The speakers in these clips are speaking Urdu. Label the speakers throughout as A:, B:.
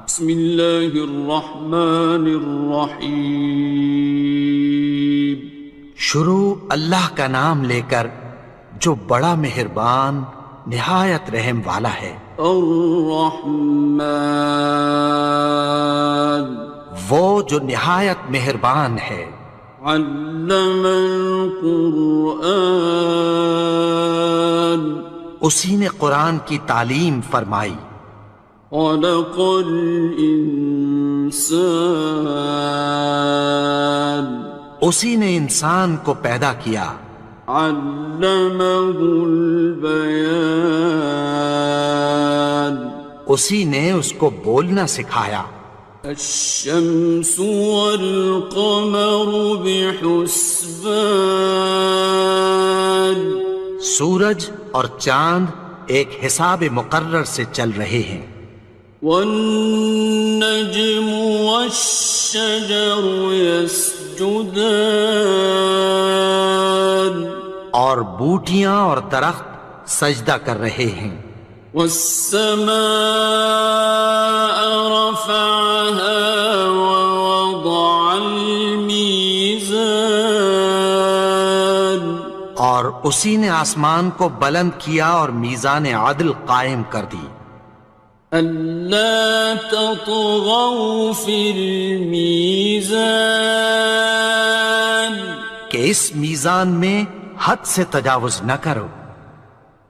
A: بسم اللہ الرحمن الرحیم۔
B: شروع اللہ کا نام لے کر جو بڑا مہربان نہایت رحم والا ہے۔
A: الرحمن،
B: وہ جو نہایت مہربان ہے۔
A: علم القرآن،
B: اسی نے قرآن کی تعلیم فرمائی۔
A: خلق الانسان،
B: اسی نے انسان کو پیدا کیا۔
A: علمہ البیان،
B: اسی نے اس کو بولنا سکھایا۔
A: الشمس والقمر بحسبان،
B: سورج اور چاند ایک حساب مقرر سے چل رہے ہیں۔
A: والنجم والشجر يسجدان،
B: اور بوٹیاں اور درخت سجدہ کر رہے ہیں۔
A: والسماء رفعها ووضع الميزان،
B: اور اسی نے آسمان کو بلند کیا اور میزان عدل قائم کر دی۔
A: ألا تطغوا في الميزان،
B: کہ اس میزان میں حد سے تجاوز نہ کرو۔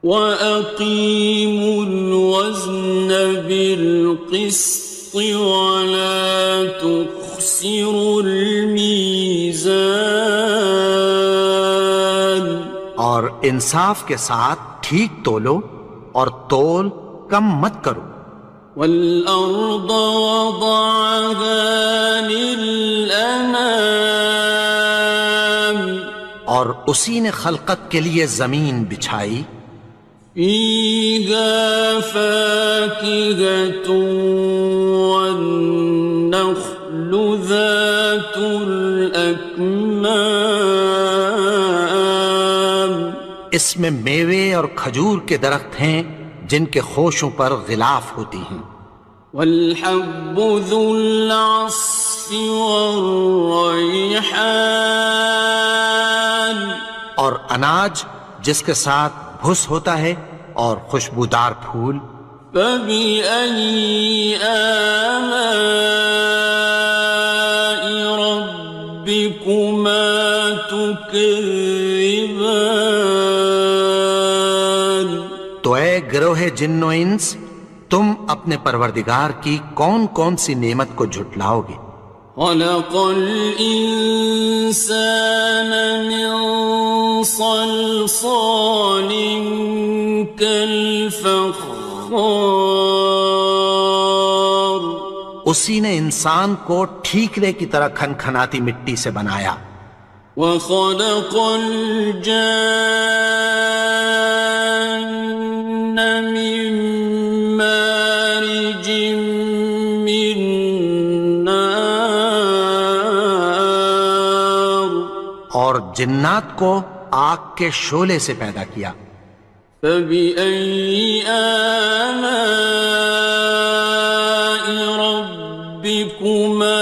A: وَأَقِيمُوا الْوَزْنَ بِالْقِسْطِ وَلَا تُخْسِرُوا الْمِيزَانَ،
B: اور انصاف کے ساتھ ٹھیک تولو اور تول کم مت کرو۔
A: وَالْأَرْضَ وَضَعَهَا لِلْأَنَامِ،
B: اور اسی نے خلقت کے لیے زمین بچھائی۔
A: فِيهَا فَاكِهَةٌ وَالنَّخْلُ ذَاتُ الْأَكْمَامِ،
B: اس میں میوے اور کھجور کے درخت ہیں جن کے خوشوں پر غلاف ہوتی ہیں۔
A: وَالْحَبُّ ذُو الْعَصْفِ وَالرَّيْحَانِ،
B: اور اناج جس کے ساتھ بھس ہوتا ہے اور خوشبودار پھول۔
A: فَبِأَيِّ آلَاءِ رَبِّكُمَا تُكَذِّبَانِ،
B: تو اے گروہ جن و انس، تم اپنے پروردگار کی کون کون سی نعمت کو جھٹلاؤ گے؟
A: خَلَقَ الْإِنسَانَ مِنْ صَلْصَالٍ كَالْفَخَّارِ،
B: اسی نے انسان کو ٹھیکرے کی طرح کھنکھناتی مٹی سے بنایا۔
A: وَخَلَقَ الْجَانَّ مِن مَّارِجٍ مِّن نَّارٍ،
B: اور جنات کو آگ کے شعلے سے پیدا کیا۔
A: فَبِأَيِّ آلَاءِ رَبِّكُمَا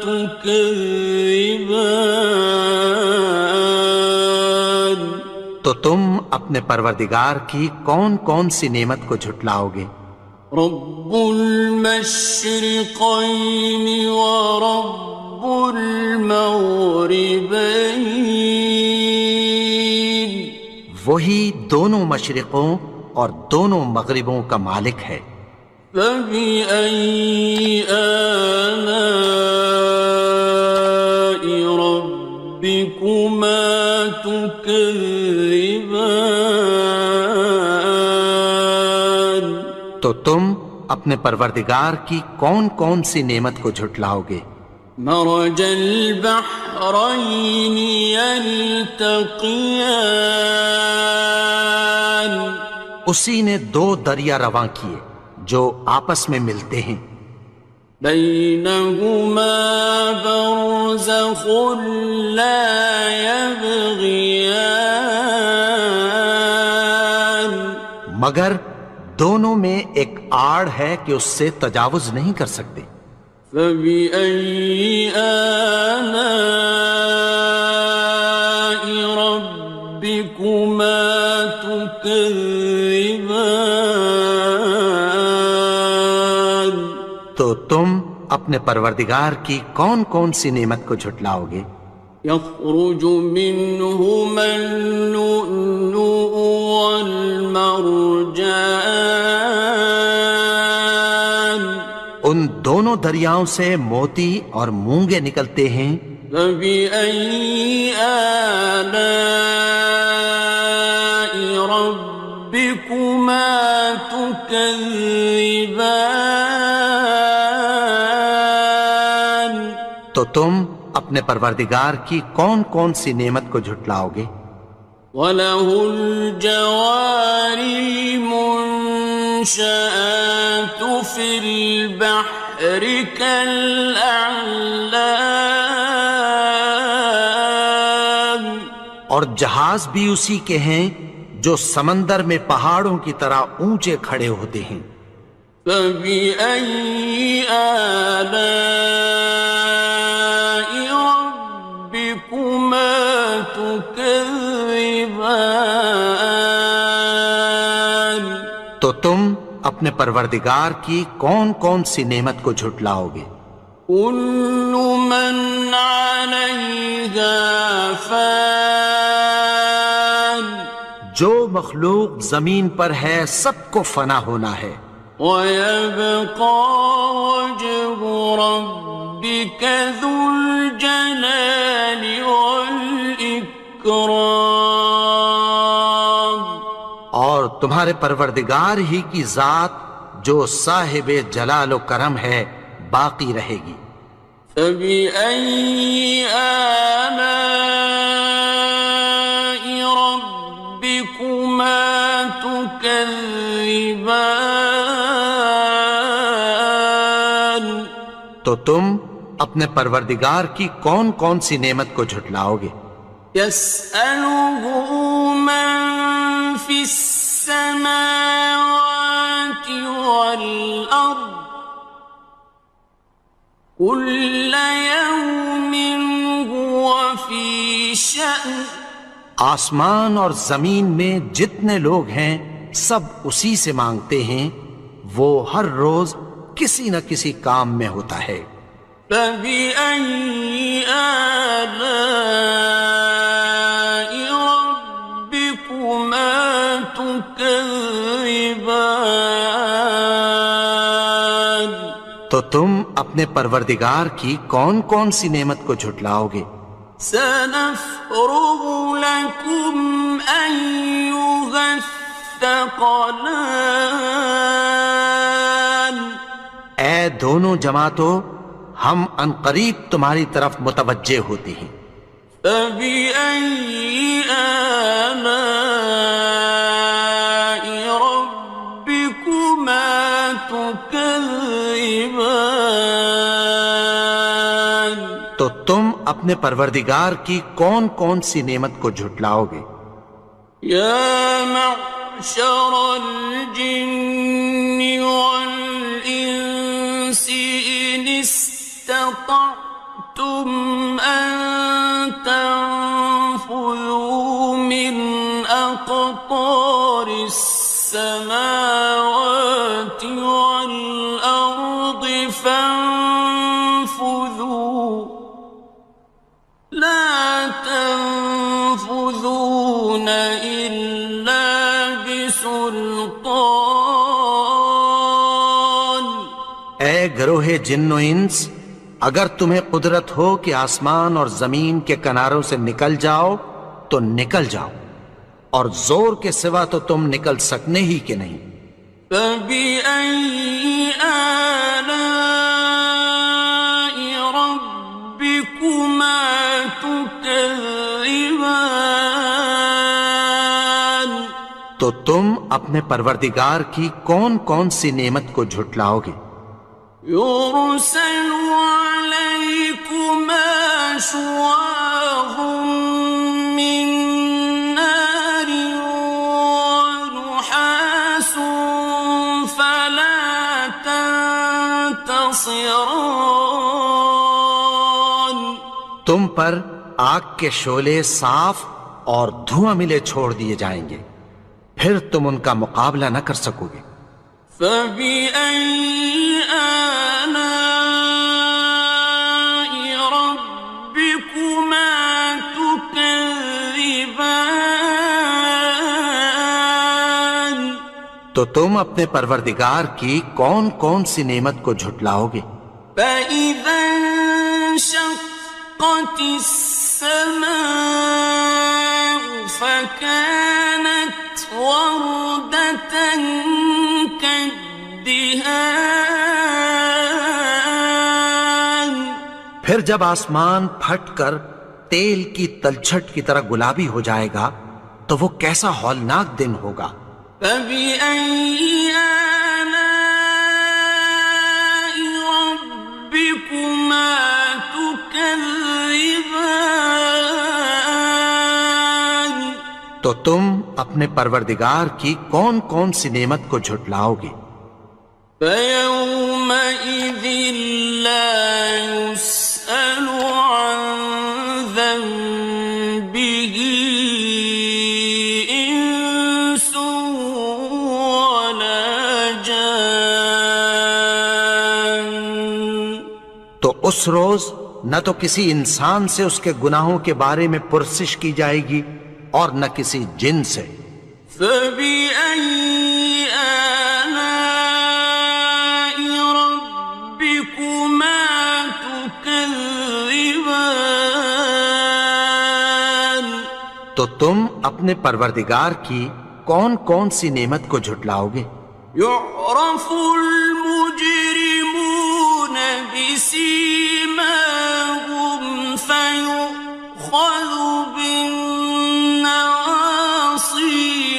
A: تُكَذِّبَانِ،
B: تو تم اپنے پروردگار کی کون کون سی نعمت کو جھٹلاؤ گے؟
A: رب المشرقین ورب المغربین،
B: وہی دونوں مشرقوں اور دونوں مغربوں کا مالک ہے۔
A: فَبِأَيِّ آلَاءِ رَبِّكُمَا تُكَذِّبَانِ،
B: تو تم اپنے پروردگار کی کون کون سی نعمت کو جھٹلاؤ گے؟
A: مرج البحرین یلتقیان،
B: اسی نے دو دریا رواں کیے جو آپس میں ملتے ہیں۔
A: بینہما برزخ لا یبغیان،
B: مگر دونوں میں ایک آڑ ہے کہ اس سے تجاوز نہیں کر سکتے۔
A: فبأي آلاء ربكما تكذبان؟
B: تو تم اپنے پروردگار کی کون کون سی نعمت کو جھٹلاؤ گے؟
A: يخرج منهما اللؤلؤ والمرجان،
B: ان دونوں دریاؤں سے موتی اور مونگے نکلتے ہیں۔
A: فبأي آلاء ربكما تكذبان؟
B: تو تم اپنے پروردگار کی کون کون سی نعمت کو جھٹلاؤ گے؟
A: وَلَهُ الْجَوَارِ الْمُنشَآتُ فِي الْبَحْرِ كَالْأَعْلَامِ،
B: اور جہاز بھی اسی کے ہیں جو سمندر میں پہاڑوں کی طرح اونچے کھڑے ہوتے ہیں۔
A: فَبِأَيِّ آلَاءِ رَبِّكُمَا تُكَذِّبَانِ؟
B: تو تم اپنے پروردگار کی کون کون سی نعمت کو جھٹلاؤ گے؟
A: كُلُّ مَنْ عَلَيْهَا فَانٍ،
B: جو مخلوق زمین پر ہے سب کو فنا ہونا ہے۔
A: وَيَبْقَى وَجْهُ رَبِّكَ ذُو الْجَلَالِ وَالْإِكْرَامِ،
B: اور تمہارے پروردگار ہی کی ذات جو صاحب جلال و کرم ہے باقی رہے گی۔
A: فَبِأَيِّ آلَاءِ رَبِّكُمَا تُكَذِّبَانِ؟
B: تو تم اپنے پروردگار کی کون کون سی نعمت کو جھٹلاؤ گے؟
A: يَسْأَلُهُ مَن فِي السَّمَاوَاتِ وَالْأَرْضِ كُلَّ يَوْمٍ هُوَ فِي شَأْنٍ،
B: آسمان اور زمین میں جتنے لوگ ہیں سب اسی سے مانگتے ہیں، وہ ہر روز کسی نہ کسی کام میں ہوتا ہے۔
A: فَبِأَيِّ آلَاءِ رَبِّكُمَا تُكَذِّبَانِ؟
B: تو تم اپنے پروردگار کی کون کون سی نعمت کو جھٹلاؤ گے؟
A: سَنَفْرُغُ لَكُمْ أَيُّهَ الثَّقَلَانِ،
B: اے دونوں جماعتوں، ہم عنقریب تمہاری طرف متوجہ ہوتے ہیں۔
A: فَبِأَيِّ آلَاءِ رَبِّكُمَا تُكَذِّبَانِ؟
B: تو تم اپنے پروردگار کی کون کون سی نعمت کو جھٹلاؤ گے؟
A: يَا مَعْشَرَ الْجِنِّ وَالْإِنسِ إِنِ اسْتَطَعْتُمْ أَن تَنفُذُوا مِنْ أَقْطَارِ السَّمَاوَاتِ وَالْأَرْضِ فَانفُذُوا لَا تَنفُذُونَ إِلَّا بِسُلْطَانٍ۔
B: اے گروہ جن و انس، اگر تمہیں قدرت ہو کہ آسمان اور زمین کے کناروں سے نکل جاؤ تو نکل جاؤ، اور زور کے سوا تو تم نکل سکنے ہی کہ نہیں۔
A: فَبِأَيِّ آلَاءِ رَبِّكُمَا تُكَذِّبَانِ؟
B: تو تم اپنے پروردگار کی کون کون سی نعمت کو جھٹلاؤ گے؟
A: يُرْسَلُ عَلَيْكُمَا شُوَاظٌ مِّن نَّارٍ وَنُحَاسٌ فَلَا حصران
B: تم پر آگ کے شعلے صاف اور دھواں ملے چھوڑ دیے جائیں گے، پھر تم ان کا مقابلہ نہ کر سکو گے۔
A: فبأي آلاء ربكما تكذبان
B: تو تم اپنے پروردگار کی کون کون سی نعمت کو جھٹلاؤ گے؟
A: فإذا انشقت السماء فكانت وردة كالدهان
B: پھر جب آسمان پھٹ کر تیل کی تلچھٹ کی طرح گلابی ہو جائے گا تو وہ کیسا ہولناک دن ہوگا۔
A: فبأي آلاء ربكما تكذبان
B: تو تم اپنے پروردگار کی کون کون سی نعمت کو جھٹلاؤ گے؟
A: فيومئذ لا يسأل عن ذنبه إنس ولا جان
B: تو اس روز نہ تو کسی انسان سے اس کے گناہوں کے بارے میں پرسش کی جائے گی اور نہ کسی جن سے۔
A: فبأي آلاء ربكما تكذبان
B: تو تم اپنے پروردگار کی کون کون سی نعمت کو جھٹلاؤ گے؟
A: يعرف المجرمون بسيماهم فيؤخذ بالنواصي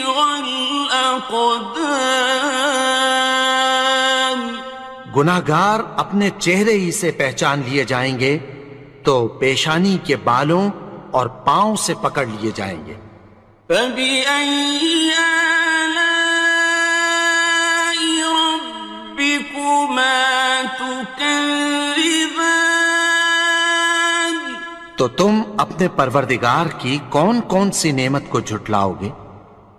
A: والأقدام
B: گناہگار اپنے چہرے ہی سے پہچان لیے جائیں گے تو پیشانی کے بالوں اور پاؤں سے پکڑ لیے جائیں گے۔
A: فبأي آلاء ربكما تكذبان
B: تو تم اپنے پروردگار کی کون کون سی نعمت کو جھٹلاؤ گے؟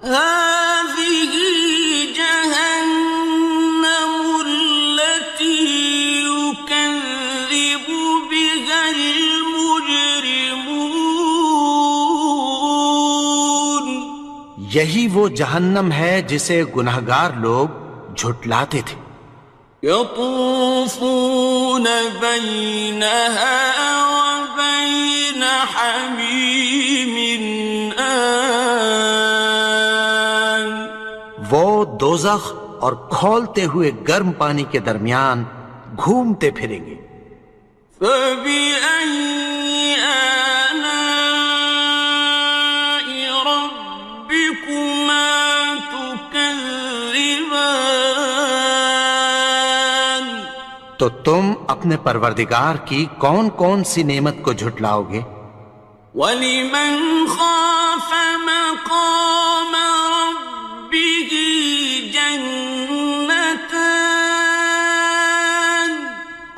A: هذه جهنم التي يكذب بها المجرمون
B: یہی وہ جہنم ہے جسے گناہگار لوگ جھٹلاتے تھے۔
A: يطوفون بينها وبين حميم آن
B: وہ دوزخ اور کھولتے ہوئے گرم پانی کے درمیان گھومتے پھریں گے۔
A: فبأي آلاء ربكما تكذبان
B: تو تم اپنے پروردگار کی کون کون سی نعمت کو جھٹلاؤ گے؟
A: وَلِمَنْ خَافَ مَقَامَ رَبِّهِ جَنَّتَانِ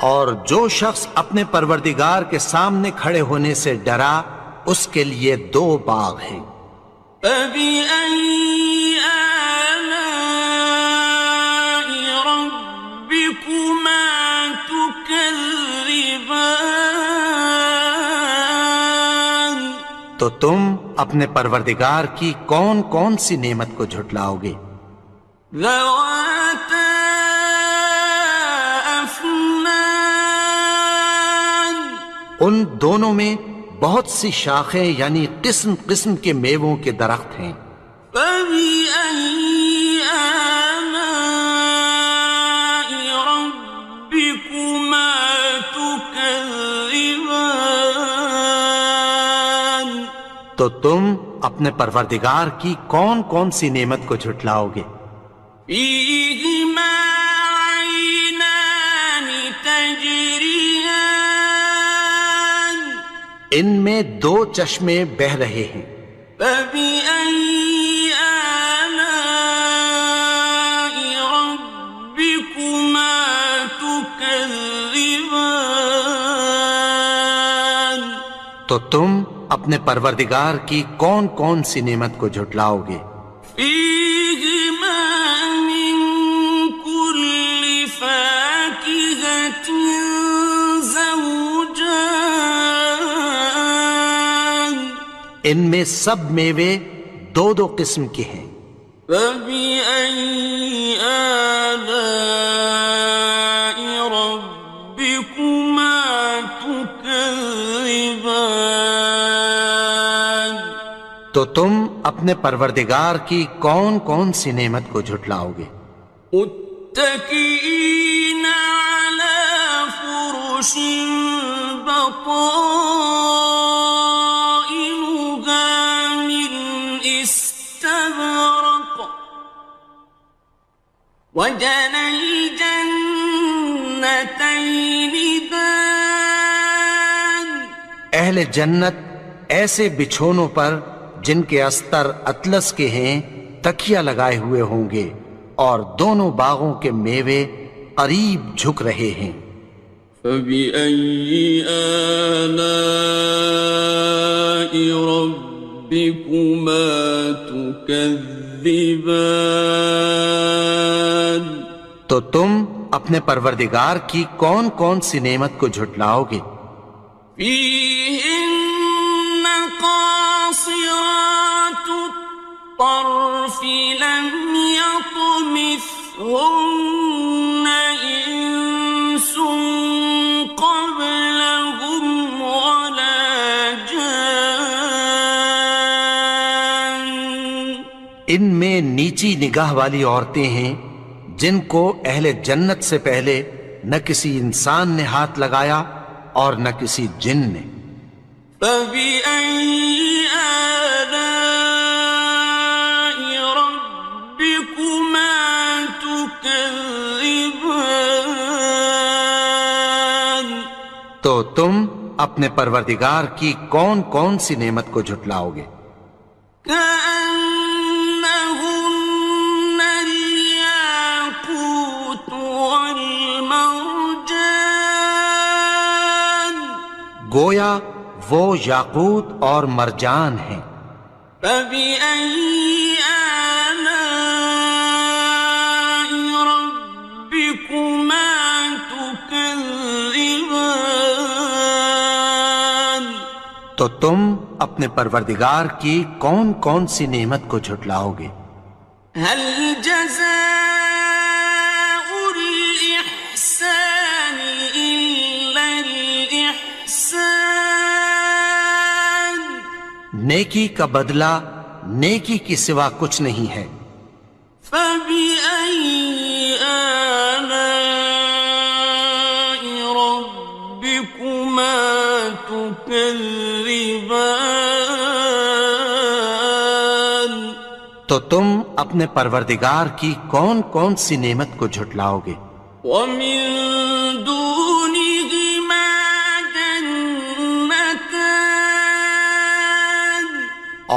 B: اور جو شخص اپنے پروردگار کے سامنے کھڑے ہونے سے ڈرا اس کے لیے دو باغ ہیں۔
A: فَبِأَيِّ آلَاءِ رَبِّكُمَا تُكَذِّبَانِ
B: تو تم اپنے پروردگار کی کون کون سی نعمت کو جھٹلاؤ گے؟
A: ذَوَاتَا أَفْنَانٍ
B: ان دونوں میں بہت سی شاخیں یعنی قسم قسم کے میووں کے درخت ہیں۔
A: فَبِأَيِّ آلَاءِ رَبِّكُمَا تُكَذِّبَانِ
B: تو تم اپنے پروردگار کی کون کون سی نعمت کو جھٹلاؤ گے؟
A: فِيهِمَا عَيْنَانِ تَجْرِيَانِ
B: ان میں دو چشمے بہہ رہے ہیں۔
A: فَبِأَيِّ آلَاءِ رَبِّكُمَا تُكَذِّبَانِ
B: تو تم اپنے پروردگار کی کون کون سی نعمت کو جھٹلاؤ گے؟
A: فيهما من كل فاكهة زوجان
B: ان میں سب میوے دو دو قسم کے ہیں۔
A: فبأي آلاء ربكما تكذبان
B: تو تم اپنے پروردگار کی کون کون سی نعمت کو جھٹلاؤ گے؟
A: متكئين على فرش بطائنها من استبرق وجنى الجنتين دان
B: اہل جنت ایسے بچھونوں پر جن کے استر اطلس کے ہیں تکیہ لگائے ہوئے ہوں گے، اور دونوں باغوں کے میوے قریب جھک رہے ہیں۔
A: فبأي آلاء ربكما تكذبان
B: تو تم اپنے پروردگار کی کون کون سی نعمت کو جھٹلاؤ گے؟
A: فيهن قاصرات الطرف لم يطمثهن إنس قبلهم ولا جان
B: ان میں نیچی نگاہ والی عورتیں ہیں جن کو اہل جنت سے پہلے نہ کسی انسان نے ہاتھ لگایا اور نہ کسی جن نے۔
A: فبأي آلاء ربكما تكذبان
B: تو تم اپنے پروردگار کی کون کون سی نعمت کو جھٹلاؤ گے؟
A: كأنهن الياقوت والمرجان
B: گویا وہ یاقوت اور مرجان ہیں۔
A: فبأي آلاء ربكما تكذبان
B: تو تم اپنے پروردگار کی کون کون سی نعمت کو جھٹلاؤ گے؟
A: هل جزاء الإحسان إلا الإحسان
B: نیکی کا بدلہ نیکی کی سوا کچھ نہیں ہے۔
A: فبأي آلاء ربكما تكذبان
B: تو تم اپنے پروردگار کی کون کون سی نعمت کو جھٹلاؤ گے؟
A: ومن دونهما جنتان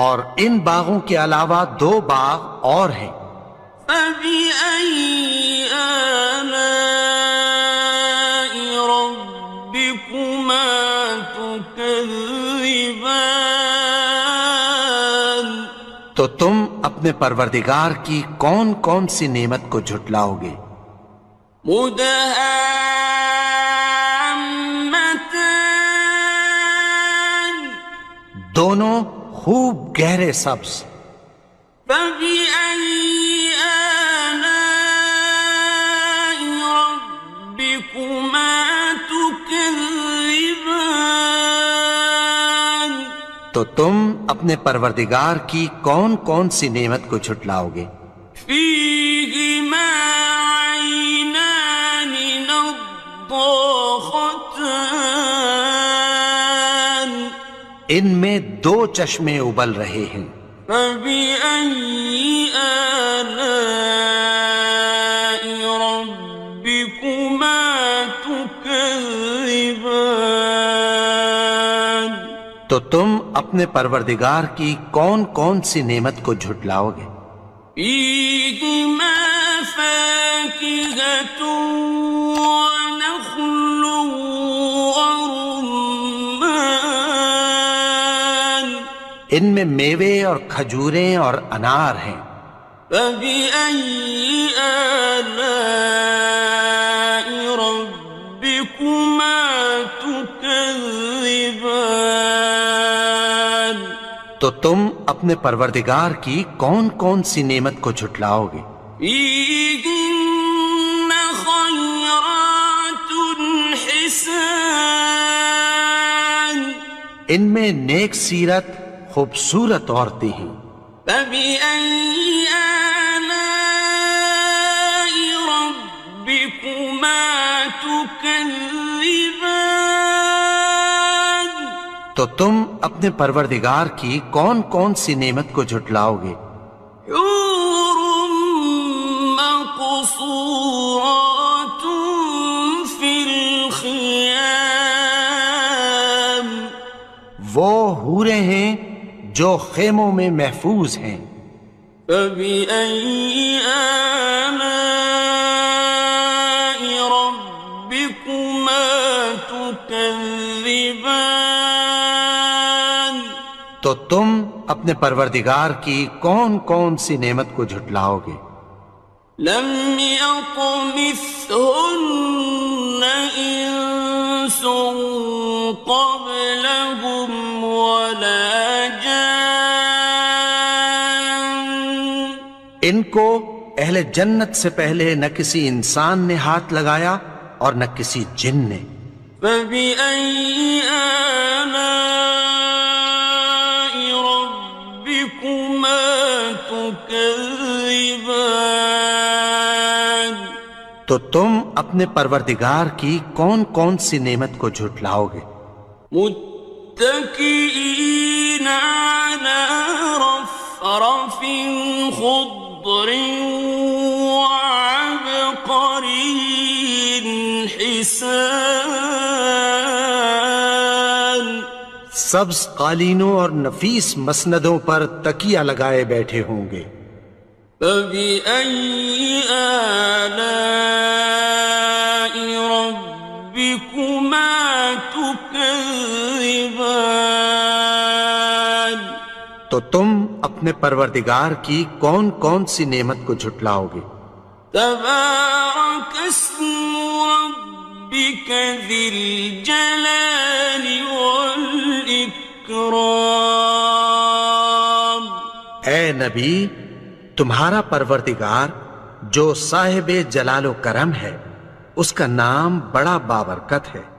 B: اور ان باغوں کے علاوہ دو باغ اور ہیں۔
A: فبأي آلاء ربكما تكذبان
B: تو تم اپنے پروردگار کی کون کون سی نعمت کو جھٹلاؤ گے؟
A: مدهامتان
B: دونوں خوب گہرے سبز۔
A: فبأي آلاء ربكما تكذبان
B: تو تم اپنے پروردگار کی کون کون سی نعمت کو جھٹلاؤ گے؟
A: فيهما عينان نضاختان
B: ان میں دو چشمے ابل رہے ہیں۔
A: فبأي آلاء ربكما تكذبان
B: تو تم اپنے پروردگار کی کون کون سی نعمت کو جھٹلاؤ گے؟
A: فيهما فاكهة ونخل ورمان
B: ان میں میوے اور کھجوریں اور انار ہیں۔
A: فبأي آلاء ربكما تكذبان؟
B: تو تم اپنے پروردگار کی کون کون سی نعمت کو جھٹلاؤ گے؟
A: فيهن خيرات حسان،
B: ان میں نیک سیرت خوبصورت عورتیں ہیں۔
A: فبأي آلاء ربكما تكذبان؟
B: تو تم اپنے پروردگار کی کون کون سی نعمت کو جھٹلاؤ گے؟
A: حور مقصورات في الخيام،
B: وہ حوریں ہیں جو خیموں میں محفوظ ہیں۔
A: فبأي آلاء ربكما تكذبان؟
B: تو تم اپنے پروردگار کی کون کون سی نعمت کو جھٹلاؤ گے؟
A: لم يطمثهن إنس قبلهم ولا جان،
B: ان کو اہل جنت سے پہلے نہ کسی انسان نے ہاتھ لگایا اور نہ کسی جن نے۔
A: فبأي آلاء ربكما تكذبان؟
B: تو تم اپنے پروردگار کی کون کون سی نعمت کو جھٹلاؤ گے؟
A: متكئين على رفرف خضر وعبقري حسان،
B: سبز قالینوں اور نفیس مسندوں پر تکیہ لگائے بیٹھے ہوں گے۔
A: فبأي آلاء ربكما تكذبان؟
B: تو تم اپنے پروردگار کی کون کون سی نعمت کو جھٹلاؤ گے؟
A: تبارك اسم ربك ذي الجلال والإكرام۔
B: اے نبی، تمہارا پروردگار جو صاحب جلال و کرم ہے، اس کا نام بڑا بابرکت ہے۔